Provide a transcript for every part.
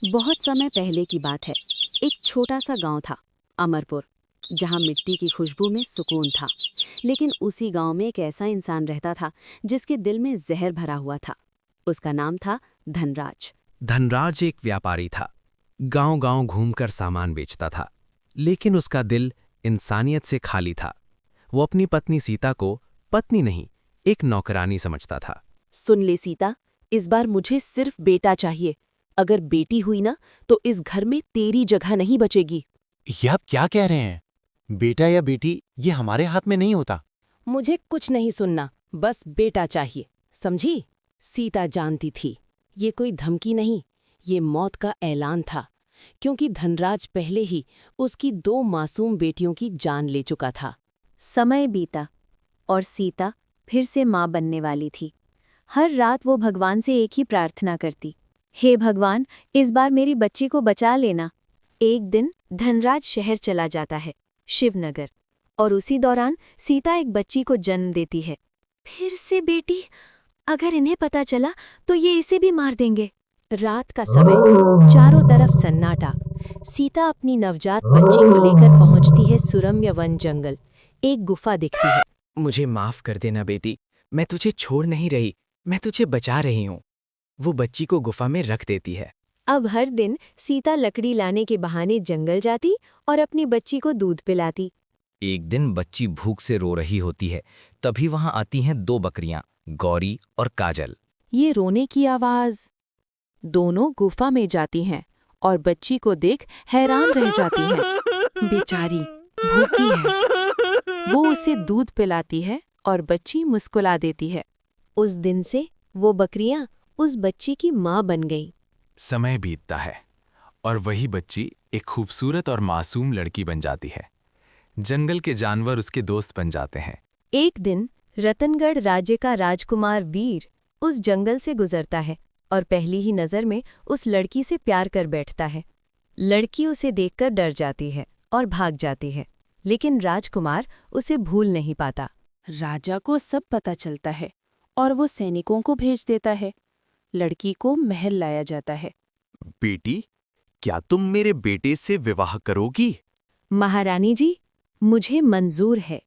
बहुत समय पहले की बात है। एक छोटा सा गांव था, अमरपुर, जहां मिट्टी की खुशबू में सुकून था। लेकिन उसी गांव में एक ऐसा इंसान रहता था जिसके दिल में जहर भरा हुआ था। उसका नाम था धनराज। धनराज एक व्यापारी था। गांव-गांव घूमकर सामान बेचता था, लेकिन उसका दिल इंसानियत से खाली था। वो अपनी पत्नी सीता को पत्नी नहीं, एक नौकरानी समझता था। सुन ले सीता, इस बार मुझे सिर्फ बेटा चाहिए। अगर बेटी हुई ना तो इस घर में तेरी जगह नहीं बचेगी। ये आप क्या कह रहे हैं? बेटा या बेटी ये हमारे हाथ में नहीं होता। मुझे कुछ नहीं सुनना, बस बेटा चाहिए, समझी? सीता जानती थी ये कोई धमकी नहीं, ये मौत का ऐलान था, क्योंकि धनराज पहले ही उसकी 2 मासूम बेटियों की जान ले चुका था। समय बीता और सीता फिर से माँ बनने वाली थी। हर रात वो भगवान से एक ही प्रार्थना करती, हे भगवान, इस बार मेरी बच्ची को बचा लेना। एक दिन धनराज शहर चला जाता है, शिवनगर, और उसी दौरान सीता एक बच्ची को जन्म देती है। फिर से बेटी, अगर इन्हें पता चला तो ये इसे भी मार देंगे। रात का समय, चारों तरफ सन्नाटा। सीता अपनी नवजात बच्ची को लेकर पहुंचती है सुरम्य वन जंगल। एक गुफा दिखती है। मुझे माफ कर देना बेटी, मैं तुझे छोड़ नहीं रही, मैं तुझे बचा रही हूँ। वो बच्ची को गुफा में रख देती है। अब हर दिन सीता लकड़ी लाने के बहाने जंगल जाती और अपनी बच्ची को दूध पिलाती। एक दिन बच्ची भूख से रो रही होती है, तभी वहां आती हैं 2 बकरियां, गौरी और काजल। ये रोने की आवाज। दोनों गुफा में जाती हैं और बच्ची को देख हैरान रह जाती हैं। बेचारी भूखी है। वो उसे दूध पिलाती है और बच्ची मुस्कुरा देती है। उस दिन से वो बकरियां उस बच्ची की माँ बन गईं। समय बीतता है और वही बच्ची एक खूबसूरत और मासूम लड़की बन जाती है। जंगल के जानवर उसके दोस्त बन जाते हैं। एक दिन रतनगढ़ राज्य का राजकुमार वीर उस जंगल से गुजरता है और पहली ही नज़र में उस लड़की से प्यार कर बैठता है। लड़की उसे देखकर डर जाती है और भाग जाती है, लेकिन राजकुमार उसे भूल नहीं पाता। राजा को सब पता चलता है और वो सैनिकों को भेज देता है। लड़की को महल लाया जाता है। बेटी, क्या तुम मेरे बेटे से विवाह करोगी? महारानी जी, मुझे मंजूर है।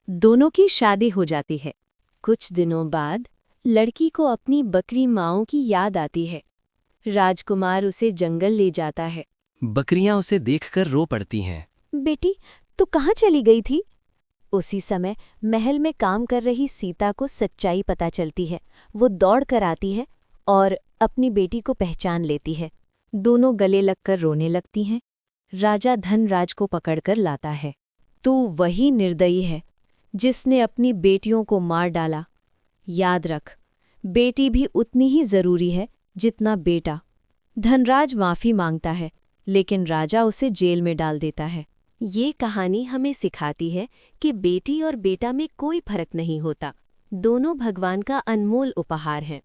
दोनों की शादी हो जाती है। कुछ दिनों बाद लड़की को अपनी बकरी माँओं की याद आती है। राजकुमार उसे जंगल ले जाता है। बकरियां उसे देखकर रो पड़ती हैं। बेटी, तू कहाँ चली गई थी? उसी समय महल में काम कर रही सीता को सच्चाई पता चलती है। वो दौड़ कर आती है और अपनी बेटी को पहचान लेती है। दोनों गले लगकर रोने लगती हैं। राजा धनराज को पकड़कर लाता है। तू वही निर्दयी है जिसने अपनी बेटियों को मार डाला। याद रख, बेटी भी उतनी ही जरूरी है जितना बेटा। धनराज माफी मांगता है, लेकिन राजा उसे जेल में डाल देता है। ये कहानी हमें सिखाती है कि बेटी और बेटा में कोई फर्क नहीं होता। दोनों भगवान का अनमोल उपहार हैं।